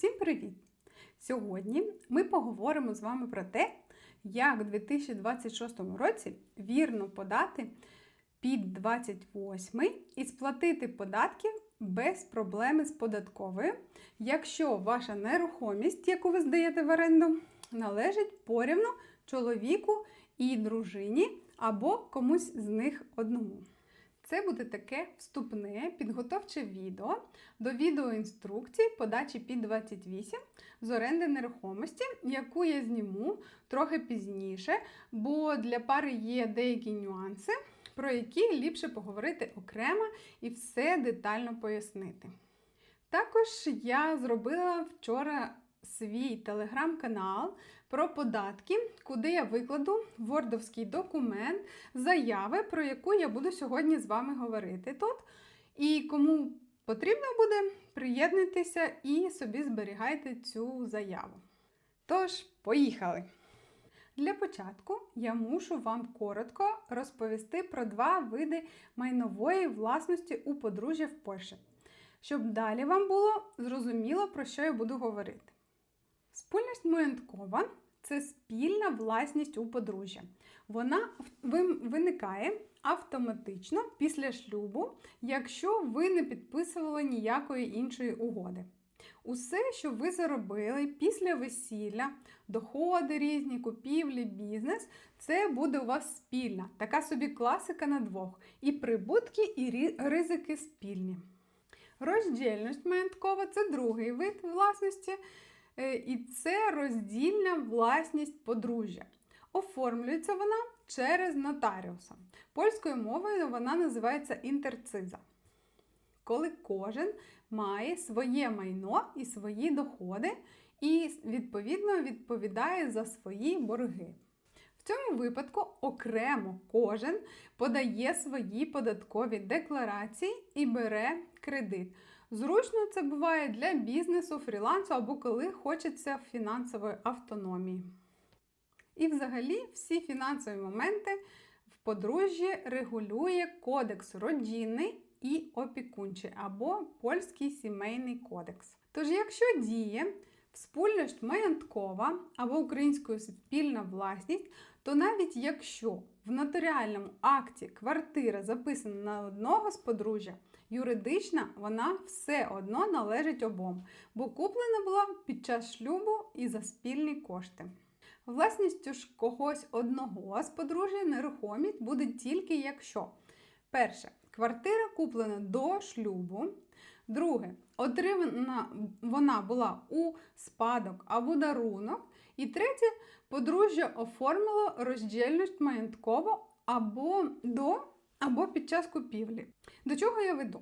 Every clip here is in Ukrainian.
Всім привіт! Сьогодні ми поговоримо з вами про те, як у 2026 році вірно подати під 28 і сплатити податки без проблеми з податковою, якщо ваша нерухомість, яку ви здаєте в оренду, належить порівну чоловіку і дружині або комусь з них одному. Це буде таке вступне, підготовче відео до відеоінструкції подачі під 28 з оренди нерухомості, яку я зніму трохи пізніше, бо для пари є деякі нюанси, про які ліпше поговорити окремо і все детально пояснити. Також я зробила вчора свій телеграм-канал про податки, куди я викладу вордовський документ, заяви, про яку я буду сьогодні з вами говорити тут. І кому потрібно буде, приєднуйтеся і собі зберігайте цю заяву. Тож, поїхали! Для початку я мушу вам коротко розповісти про два види майнової власності у подружжя в Польщі, щоб далі вам було зрозуміло, про що я буду говорити. Спільність маєткова – це спільна власність у подружжя. Вона виникає автоматично після шлюбу, якщо ви не підписували ніякої іншої угоди. Усе, що ви заробили після весілля, доходи різні, купівлі, бізнес – це буде у вас спільна, така собі класика на двох. І прибутки, і ризики спільні. Роздільність маєткова – це другий вид власності, і це роздільна власність подружжя. Оформлюється вона через нотаріуса. Польською мовою вона називається інтерциза. Коли кожен має своє майно і свої доходи і, відповідно, відповідає за свої борги. В цьому випадку окремо кожен подає свої податкові декларації і бере кредит. Зручно це буває для бізнесу, фрілансу або коли хочеться фінансової автономії. І взагалі всі фінансові моменти в подружжі регулює кодекс родинний і опікунчий або польський сімейний кодекс. Тож, якщо діє спільність маєткова або українською спільна власність, то навіть якщо в нотаріальному акті квартира записана на одного з подружжя, юридично вона все одно належить обом, бо куплена була під час шлюбу і за спільні кошти. Власністю ж когось одного з подружжя нерухомість буде тільки якщо: перше, квартира куплена до шлюбу. Друге, отримана вона була у спадок або дарунок. І третє, подружжя оформило роздільність маєткову або під час купівлі. До чого я веду?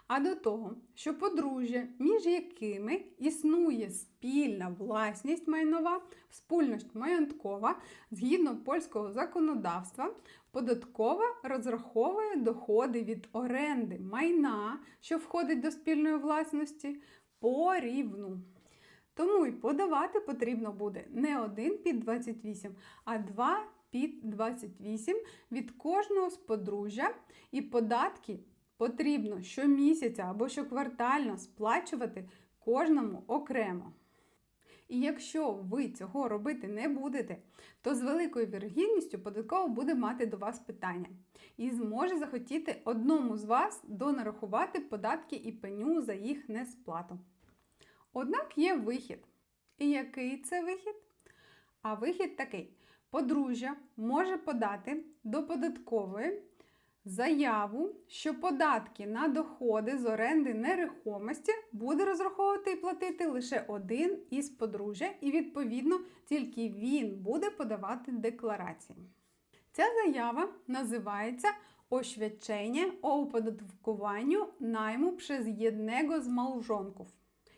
А до того, що подружжя, між якими існує спільна власність майнова, спільність маєткова, згідно польського законодавства, податкова розраховує доходи від оренди майна, що входить до спільної власності, порівну. Тому й подавати потрібно буде не один під 28, а два під 28 від кожного з подружжя, і податки потрібно щомісяця або щоквартально сплачувати кожному окремо. І якщо ви цього робити не будете, то з великою вірогідністю податкова буде мати до вас питання і зможе захотіти одному з вас донарахувати податки і пеню за їх несплату. Однак є вихід. І який це вихід? А вихід такий. Подружжя може подати до податкової заяву, що податки на доходи з оренди нерухомості буде розраховувати і платити лише один із подружжя, і відповідно тільки він буде подавати декларації. Ця заява називається «Oświadczenie o opodatkowaniu najmu przez jednego z małżonków».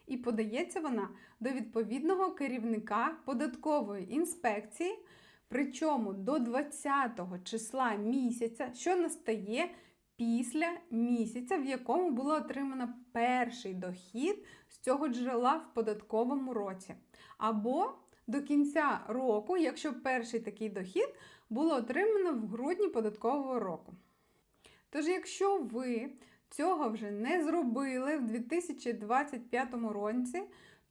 І подається вона до відповідного керівника податкової інспекції, причому до 20-го числа місяця, що настає після місяця, в якому було отримано перший дохід з цього джерела в податковому році. Або до кінця року, якщо перший такий дохід було отримано в грудні податкового року. Тож, якщо ви цього вже не зробили в 2025 році,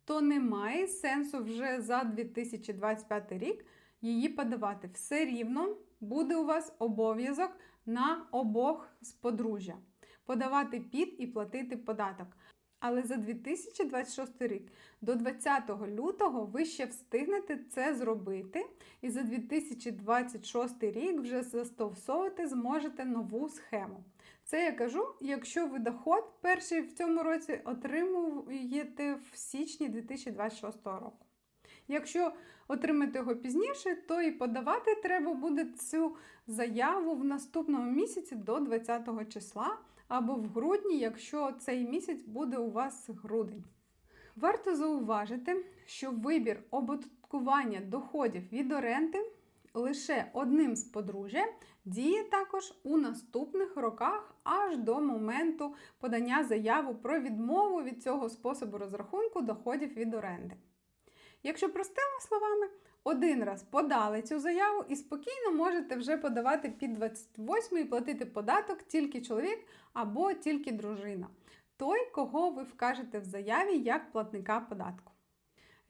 то немає сенсу вже за 2025 рік її подавати. Все рівно буде у вас обов'язок на обох з подружжя подавати ПІД і платити податок. Але за 2026 рік до 20 лютого ви ще встигнете це зробити, і за 2026 рік вже застосовувати зможете нову схему. Це я кажу, якщо ви доход перший в цьому році отримуєте в січні 2026 року. Якщо отримати його пізніше, то і подавати треба буде цю заяву в наступному місяці до 20 числа, або в грудні, якщо цей місяць буде у вас грудень. Варто зауважити, що вибір оподаткування доходів від оренди лише одним з подружжя діє також у наступних роках аж до моменту подання заяви про відмову від цього способу розрахунку доходів від оренди. Якщо простими словами, один раз подали цю заяву і спокійно можете вже подавати під 28 і платити податок тільки чоловік або тільки дружина. Той, кого ви вкажете в заяві як платника податку.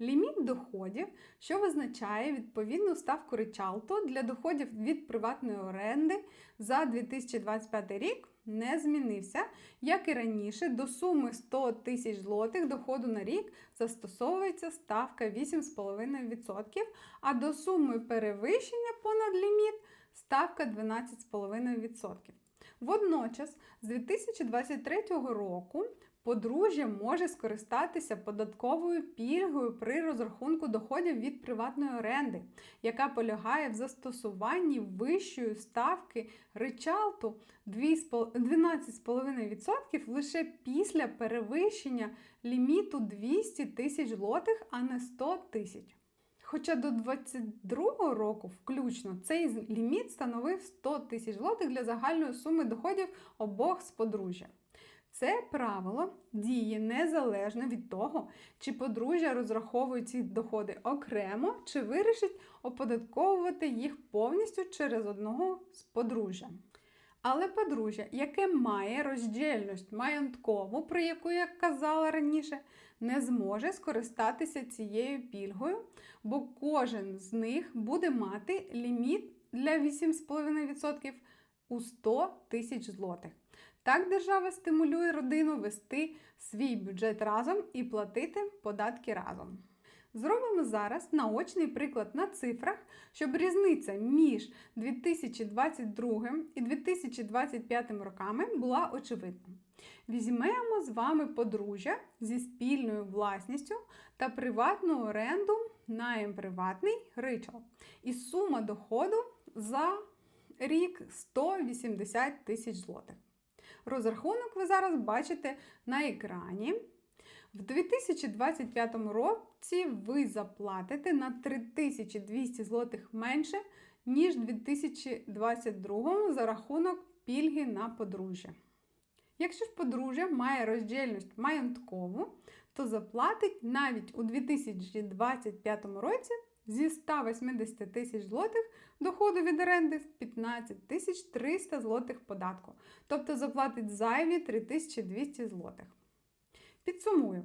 Ліміт доходів, що визначає відповідну ставку ричалту для доходів від приватної оренди за 2025 рік, не змінився. Як і раніше, до суми 100 тисяч злотих доходу на рік застосовується ставка 8,5%, а до суми перевищення понад ліміт ставка 12,5%. Водночас, з 2023 року подружжя може скористатися податковою пільгою при розрахунку доходів від приватної оренди, яка полягає в застосуванні вищої ставки ричалту 12,5% лише після перевищення ліміту 200 тисяч злотих, а не 100 тисяч. Хоча до 2022 року включно цей ліміт становив 100 тисяч злотих для загальної суми доходів обох з подружжя. Це правило діє незалежно від того, чи подружжя розраховує ці доходи окремо, чи вирішить оподатковувати їх повністю через одного з подружжя. Але подружжя, яке має роздільність маєткову, про яку я казала раніше, не зможе скористатися цією пільгою, бо кожен з них буде мати ліміт для 8,5% у 100 тисяч злотих. Так держава стимулює родину вести свій бюджет разом і платити податки разом. Зробимо зараз наочний приклад на цифрах, щоб різниця між 2022 і 2025 роками була очевидна. Візьмемо з вами подружжя зі спільною власністю та приватну оренду найм приватний ричал. І сума доходу за рік 180 тисяч злотих. Розрахунок ви зараз бачите на екрані. В 2025 році ви заплатите на 3200 злотих менше, ніж в 2022 за рахунок пільги на подружжя. Якщо ж подружжя має роздільність маєткову, то заплатить навіть у 2025 році зі 180 тисяч злотих доходу від оренди 15 300 злотих податку, тобто заплатить зайві 3200 злотих. Підсумую.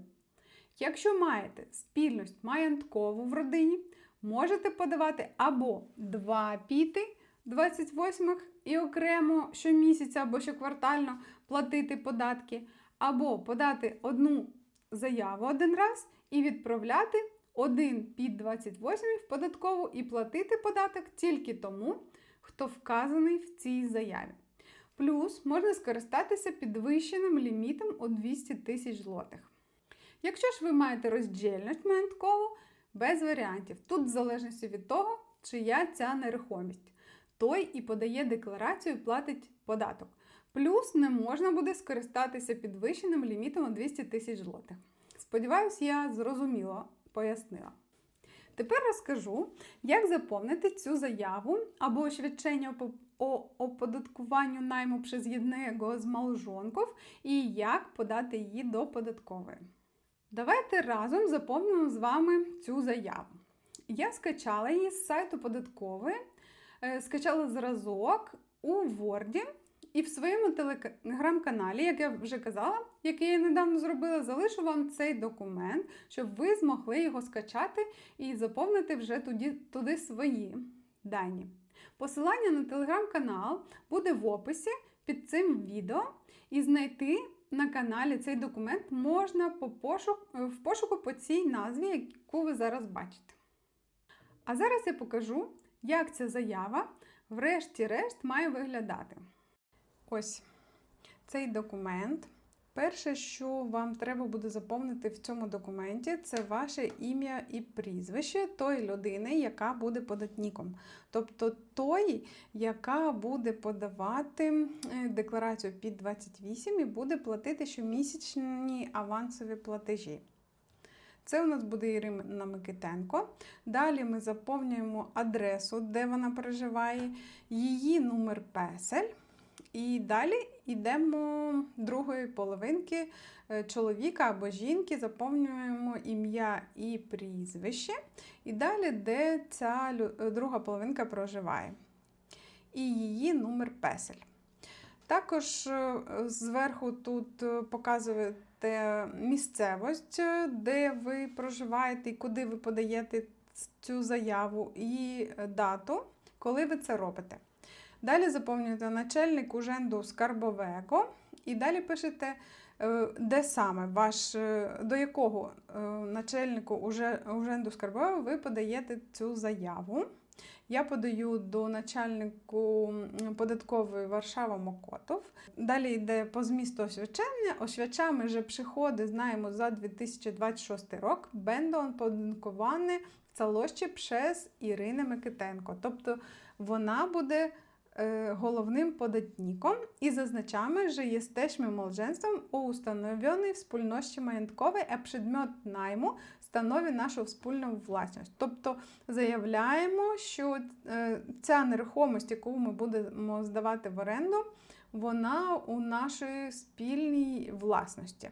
Якщо маєте спільність маєткову в родині, можете подавати або 2 ПІТи 28-х і окремо щомісяця або щоквартально платити податки, або подати одну заяву один раз і відправляти один ПІТ 28 в податкову і платити податок тільки тому, хто вказаний в цій заяві. Плюс можна скористатися підвищеним лімітом у 200 тисяч злотих. Якщо ж ви маєте роздільність маєткову, без варіантів. Тут в залежності від того, чия ця нерухомість. Той і подає декларацію і платить податок. Плюс не можна буде скористатися підвищеним лімітом у 200 тисяч злотих. Сподіваюсь, я зрозуміло пояснила. Тепер розкажу, як заповнити цю заяву або освідчення о оподаткуванню найму przez jednego з małżonków і як подати її до податкової. Давайте разом заповнимо з вами цю заяву. Я скачала її з сайту податкової, скачала зразок у Word І в своєму телеграм-каналі, як я вже казала, який я недавно зробила, залишу вам цей документ, щоб ви змогли його скачати і заповнити вже туди свої дані. Посилання на телеграм-канал буде в описі під цим відео, і знайти на каналі цей документ можна в пошуку по цій назві, яку ви зараз бачите. А зараз я покажу, як ця заява врешті-решт має виглядати. Ось цей документ. Перше, що вам треба буде заповнити в цьому документі, це ваше ім'я і прізвище тої людини, яка буде податником. Тобто той, яка буде подавати декларацію під 28 і буде платити щомісячні авансові платежі. Це у нас буде Ірина Микитенко. Далі ми заповнюємо адресу, де вона проживає, її номер песель. І далі йдемо другої половинки чоловіка або жінки, заповнюємо ім'я і прізвище. І далі, де ця друга половинка проживає. І її номер песель. Також зверху тут показуєте місцевість, де ви проживаєте і куди ви подаєте цю заяву, і дату, коли ви це робите. Далі заповнюєте начальник уженду скарбового і далі пишете, де саме до якого начальнику уженду скарбового ви подаєте цю заяву. Я подаю до начальнику податкової Варшава Мокотов. Далі йде по змісту освячення. Освячами же przychody, знаємо, за 2026 рік będą opodatkowane w całości przez Ірину Микитенко. Тобто вона буде головним податником і зазначamy, że jesteśmy małżeństwem o ustanowionej wspólności majątkowej, a przedmiot najmu становить нашу спільну власність. Тобто заявляємо, що ця нерухомість, яку ми будемо здавати в оренду, вона у нашій спільній власності.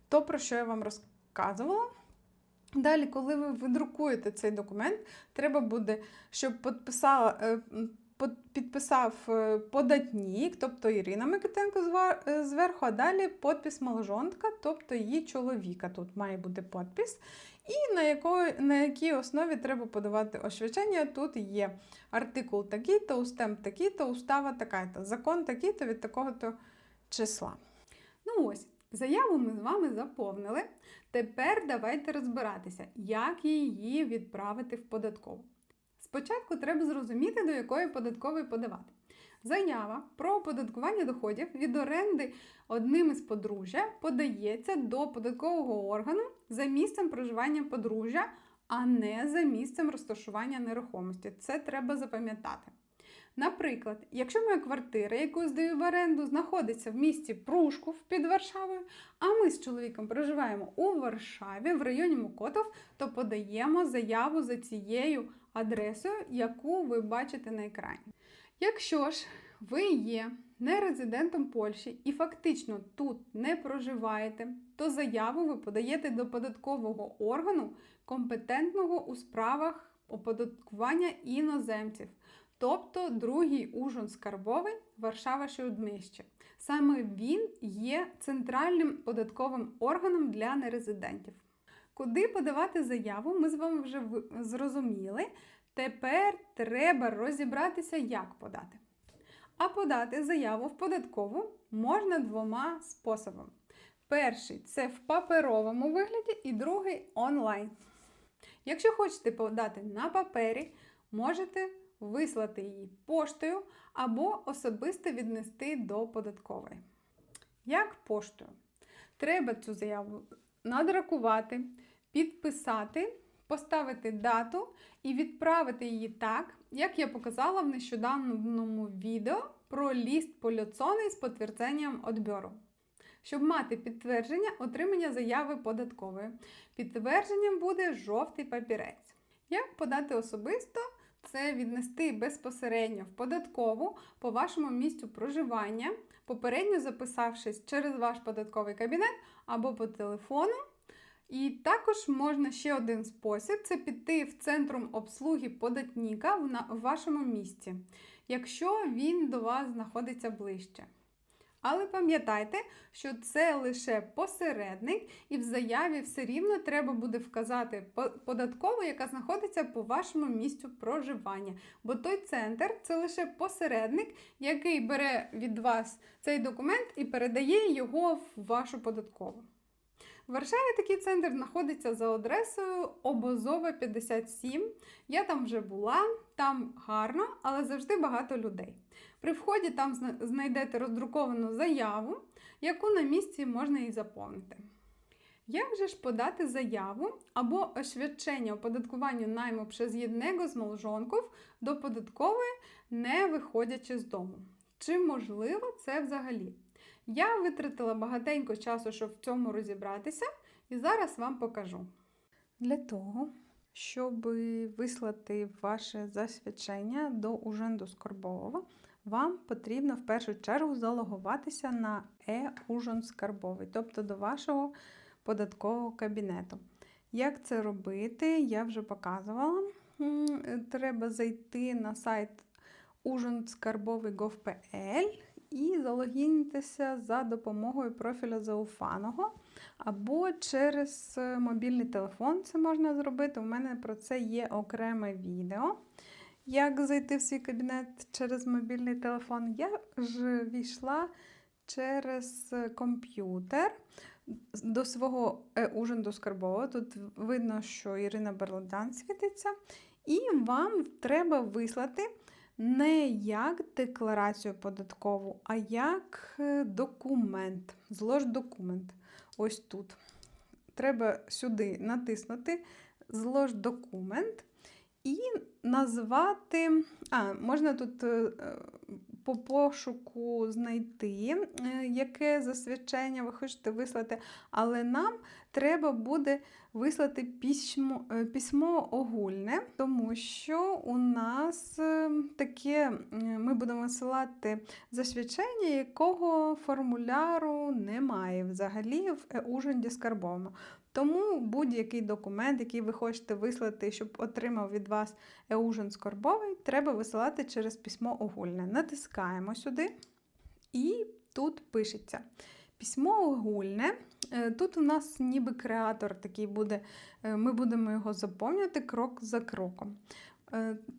То, про що я вам розказувала. Далі, коли ви видрукуєте цей документ, треба буде, щоб підписав податник, тобто Ірина Микитенко зверху, а далі підпис малжонка, тобто її чоловіка. Тут має бути підпис. І на якій основі треба подавати освячення. Тут є артикул такий-то, устемп такий-то, устава така-то, закон такий-то від такого-то числа. Ну ось, заяву ми з вами заповнили. Тепер давайте розбиратися, як її відправити в податкову. Спочатку треба зрозуміти, до якої податкової подавати. Заява про оподаткування доходів від оренди одним із подружжя подається до податкового органу за місцем проживання подружжя, а не за місцем розташування нерухомості. Це треба запам'ятати. Наприклад, якщо моя квартира, яку здаю в оренду, знаходиться в місті Прушков під Варшавою, а ми з чоловіком проживаємо у Варшаві, в районі Мокотов, то подаємо заяву за цією адресою, яку ви бачите на екрані. Якщо ж ви є нерезидентом Польщі і фактично тут не проживаєте, то заяву ви подаєте до податкового органу, компетентного у справах оподаткування іноземців, тобто другий ужин скарбовий Варшава Śródmieście. Саме він є центральним податковим органом для нерезидентів. Куди подавати заяву, ми з вами вже зрозуміли. Тепер треба розібратися, як подати. А подати заяву в податкову можна двома способами. Перший – це в паперовому вигляді і другий – онлайн. Якщо хочете подати на папері, можете вислати її поштою або особисто віднести до податкової. Як поштою? Треба цю заяву надрукувати, підписати, поставити дату і відправити її так, як я показала в нещодавному відео про лист полюцоний з підтвердженням відбору. Щоб мати підтвердження отримання заяви податкової. Підтвердженням буде жовтий папірець. Як подати особисто? Це віднести безпосередньо в податкову по вашому місцю проживання, попередньо записавшись через ваш податковий кабінет або по телефону. І також можна ще один спосіб – це піти в центром обслуги податника в вашому місті. якщо він до вас знаходиться ближче. Але пам'ятайте, що це лише посередник, і в заяві все рівно треба буде вказати податкову, яка знаходиться по вашому місцю проживання. Бо той центр – це лише посередник, який бере від вас цей документ і передає його в вашу податкову. В Варшаві такий центр знаходиться за адресою Обозова, 57. Я там вже була, там гарно, але завжди багато людей. При вході там знайдете роздруковану заяву, яку на місці можна і заповнити. Як же ж подати заяву або oświadczenie оподаткування найму przez jednego z małżonków до податкової, не виходячи з дому? Чи можливо це взагалі? Я витратила багатенько часу, щоб в цьому розібратися, і зараз вам покажу. Для того, щоб вислати ваше засвідчення до Уrzędu Skarbowego, вам потрібно в першу чергу залогуватися на e-Urząd Skarbowy, тобто до вашого податкового кабінету. Як це робити, я вже показувала. Треба зайти на сайт urzędskarbowy.gov.pl і залогінитися за допомогою профіля зауфаного або через мобільний телефон це можна зробити. У мене про це є окреме відео. Як зайти в свій кабінет через мобільний телефон? Я ж війшла через комп'ютер до свого Urzędu Skarbowego. Тут видно, що Ірина Берлодан світиться. І вам треба вислати не як декларацію податкову, а як документ, злождокумент. Ось тут. Треба сюди натиснути злождокумент і назвати, можна тут по пошуку знайти, яке засвідчення ви хочете вислати, але нам треба буде вислати письмо огульне, тому що у нас таке, ми будемо висилати засвідчення, якого формуляру немає взагалі в Urzędzie Skarbowym. Тому будь-який документ, який ви хочете вислати, щоб отримав від вас Urząd Skarbowy, треба висилати через письмо огульне. Натискаємо сюди і тут пишеться. Письмо огульне. Тут у нас ніби креатор такий буде, ми будемо його заповнювати крок за кроком.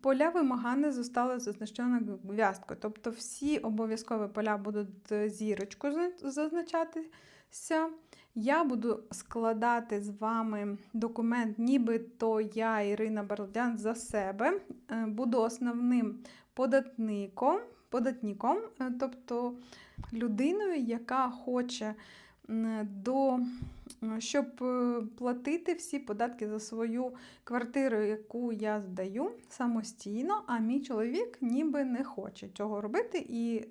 Поля вимагання zostały зазначені гв'яздкою, тобто всі обов'язкові поля будуть зірочкою зазначатися. Я буду складати з вами документ, нібито я, Ірина Берлодан, за себе. Буду основним податником, тобто людиною, яка хоче, щоб платити всі податки за свою квартиру, яку я здаю самостійно, а мій чоловік ніби не хоче цього робити, і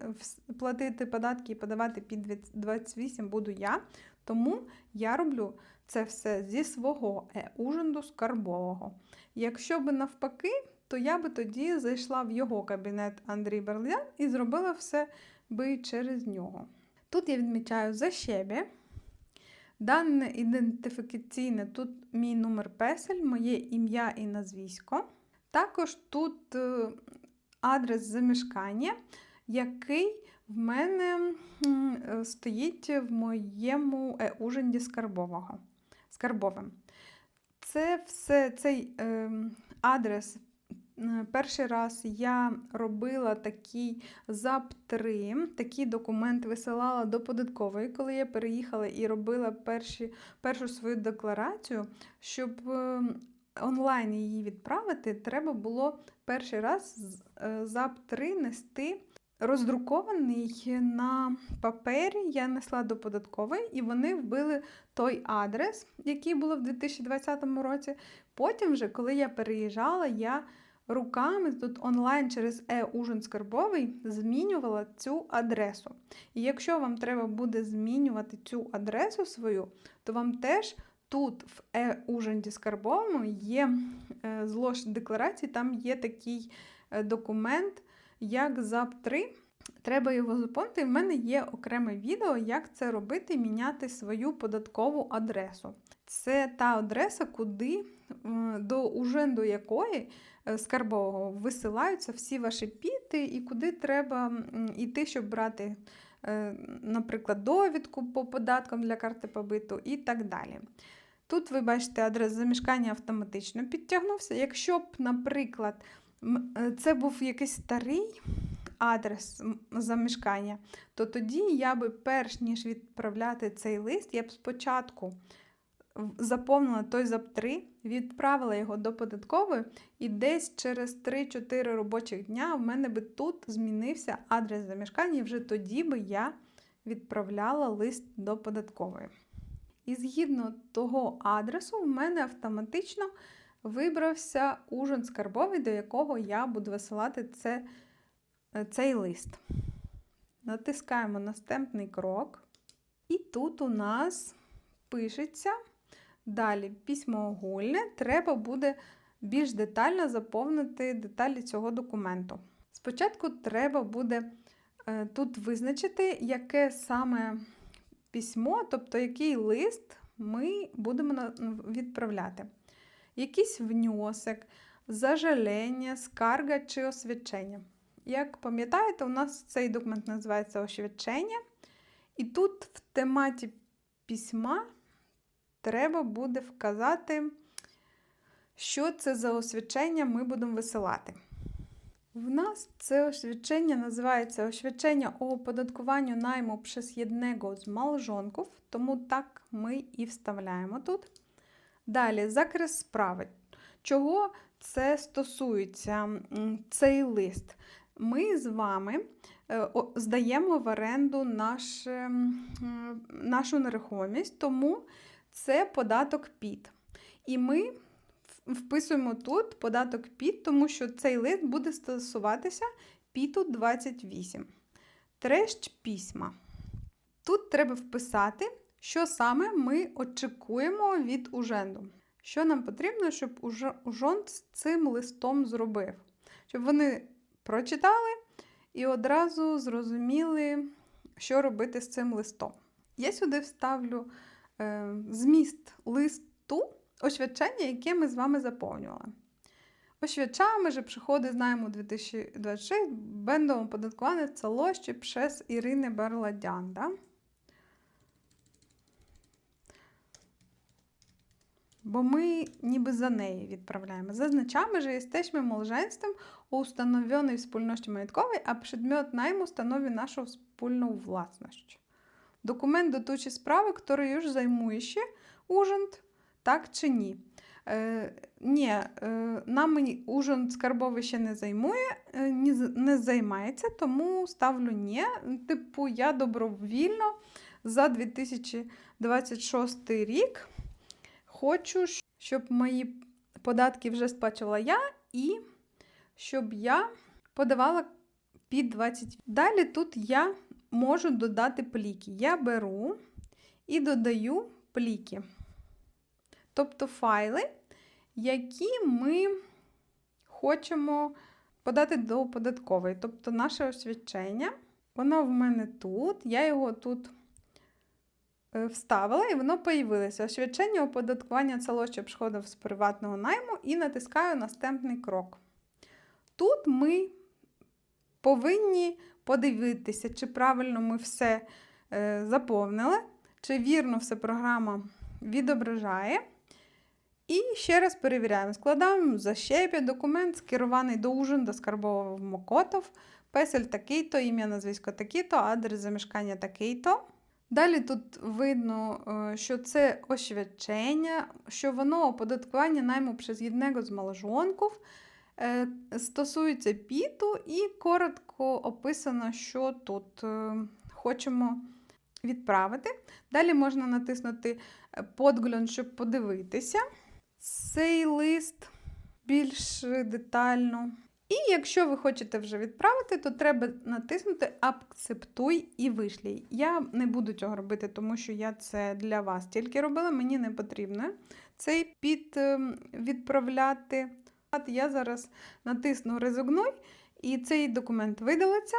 платити податки і подавати під 28 буду я. Тому я роблю це все зі свого Urzędu Skarbowego. Якщо б навпаки, то я би тоді зайшла в його кабінет Андрій Берлодан і зробила все би через нього. Тут я відмічаю за себе. Дане ідентифікаційне, тут мій номер песель, моє ім'я і назвісько. Також тут адрес замешкання, який в мене стоїть в моєму Urzędzie Skarbowym. Це все, цей адрес, перший раз я робила такий ЗАП-3, такий документ висилала до податкової, коли я переїхала і робила першу свою декларацію. Щоб онлайн її відправити, треба було перший раз ЗАП-3 нести роздрукований на папері, я несла до податкової, і вони вбили той адрес, який було в 2020 році. Потім вже, коли я переїжджала, я руками тут онлайн через Urzęd Skarbowy змінювала цю адресу. І якщо вам треба буде змінювати цю адресу свою, то вам теж тут в Urzędzie Skarbowym є злож декларації, там є такий документ, як ЗАП-3. Треба його заповнити. В мене є окреме відео, як це робити і міняти свою податкову адресу. Це та адреса, куди до уженду якої скарбового висилаються всі ваші піди і куди треба йти, щоб брати, наприклад, довідку по податкам для карти побиту і так далі. Тут ви бачите, адрес замешкання автоматично підтягнувся. Якщо б, наприклад, це був якийсь старий адрес замешкання, то тоді я би, перш ніж відправляти цей лист, я б спочатку заповнила той ЗАП-3, відправила його до податкової, і десь через 3-4 робочих дня в мене би тут змінився адрес замешкання, і вже тоді би я відправляла лист до податкової. І згідно того адресу в мене автоматично вибрався ужин скарбовий, до якого я буду висилати цей лист. Натискаємо наступний крок. І тут у нас пишеться далі письмоогульне. Треба буде більш детально заповнити деталі цього документу. Спочатку треба буде тут визначити, яке саме письмо, тобто який лист ми будемо відправляти. Якийсь внесок, зажалення, скарга чи освідчення. Як пам'ятаєте, у нас цей документ називається освідчення. І тут в тематі письма треба буде вказати, що це за освідчення ми будемо висилати. В нас це освідчення називається освідчення о оподаткуванню найму przez jednego з małżonków, тому так ми і вставляємо тут. Далі, закрес справи. Чого це стосується, цей лист? Ми з вами здаємо в оренду нашу нерухомість, тому це податок ПІД. І ми вписуємо тут податок ПІД, тому що цей лист буде стосуватися ПІДу 28. Тресть письма. Тут треба вписати, що саме ми очікуємо від уженду. Що нам потрібно, щоб ужонд з цим листом зробив? Щоб вони прочитали і одразу зрозуміли, що робити з цим листом. Я сюди вставлю зміст листу, oświadczenie, яке ми з вами заповнювали. Oświadczamy, że przychody z najmu 2026 będą opodatkowane w całości przez Irynę Barladzian. Да? Бо ми ніби за неї відправляємо. Зазначamy, że jesteśmy małżeństwem o ustanowionej wspólności majątkowej, a przedmiot najmu stanowi naszą wspólną własność. Документ дотучі справи, який już zajmuje się urząd, так чи ні? Ні, нам ужин скарбовий ще не займує, не займається, тому ставлю ні. Типу, я добровільно за 2026 рік хочу, щоб мої податки вже сплачувала я і щоб я подавала під 20. Далі тут я можу додати пліки. Я беру і додаю пліки. Тобто файли, які ми хочемо подати до податкової. Тобто наше освідчення, воно в мене тут, я його тут вставила і воно появилося. Освідчення оподаткування целощі обшходів з приватного найму і натискаю наступний крок. Тут ми повинні подивитися, чи правильно ми все заповнили, чи вірно все програма відображає. І ще раз перевіряємо. Складаємо за щебі документ, скерований до ужин, до скарбового Мокотов, песель такий-то, ім'я, назвисько такі-то, адрес замешкання такий-то. Далі тут видно, що це освідчення, що воно оподаткування найму przez jednego з małżonków, стосується ПІДу і коротко описано, що тут хочемо відправити. Далі можна натиснути «Подгляд», щоб подивитися цей лист більш детально. І якщо ви хочете вже відправити, то треба натиснути «Акцептуй» і «Вишлій». Я не буду цього робити, тому що я це для вас тільки робила, мені не потрібно цей під відправляти. Я зараз натисну «Резигнуй» і цей документ видалиться.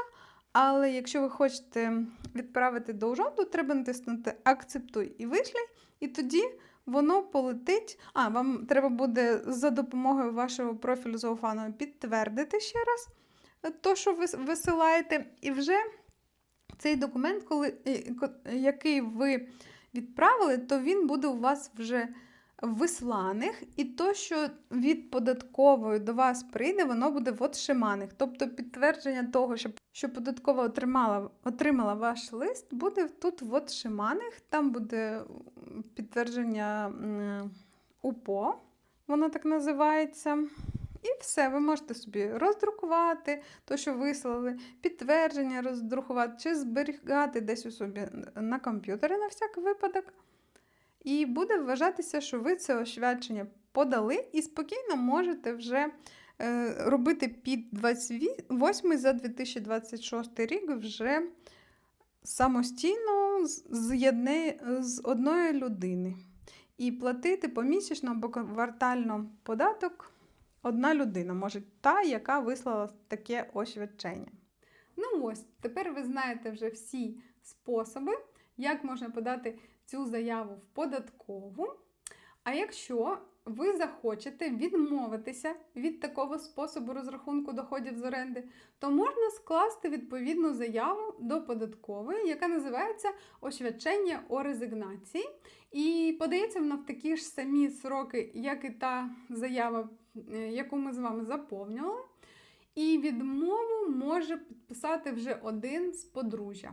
Але якщо ви хочете відправити до ужонду, треба натиснути «Акцептуй» і «Вишлій», і тоді воно полетить. Вам треба буде за допомогою вашого профілю Зоофану підтвердити ще раз то, що ви висилаєте. І вже цей документ, який ви відправили, то він буде у вас вже висланих, і то, що від податкової до вас прийде, воно буде в отшиманих. Тобто підтвердження того, що податкова отримала ваш лист, буде тут в отшиманих. Там буде підтвердження УПО, воно так називається. І все, ви можете собі роздрукувати то, що вислали, підтвердження роздрукувати, чи зберігати десь у собі на комп'ютері на всяк випадок. І буде вважатися, що ви це освідчення подали, і спокійно можете вже робити під 28 за 2026 рік вже самостійно з одної людини. І платити помісячно або квартально податок одна людина, може та, яка вислала таке освідчення. Ну ось, тепер ви знаєте вже всі способи, як можна подати цю заяву в податкову. А якщо ви захочете відмовитися від такого способу розрахунку доходів з оренди, то можна скласти відповідну заяву до податкової, яка називається «Освідчення о резигнації». І подається вона в такі ж самі сроки, як і та заява, яку ми з вами заповнювали. І відмову може підписати вже один з подружжя.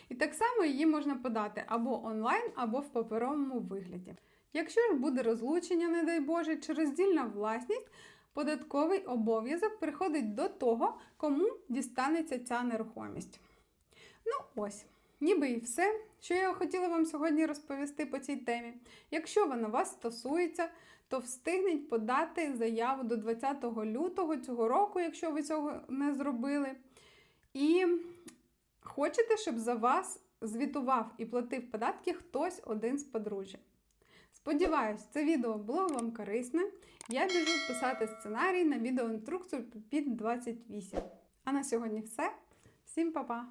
І так само її можна подати або онлайн, або в паперовому вигляді. Якщо ж буде розлучення, не дай Боже, чи роздільна власність, податковий обов'язок приходить до того, кому дістанеться ця нерухомість. Ну ось, ніби і все, що я хотіла вам сьогодні розповісти по цій темі. Якщо вона вас стосується, то встигніть подати заяву до 20 лютого цього року, якщо ви цього не зробили. І хочете, щоб за вас звітував і платив податки хтось один з подружжя. Сподіваюсь, це відео було вам корисне. Я біжу писати сценарій на відеоінструкцію під 28. А на сьогодні все. Всім па-па!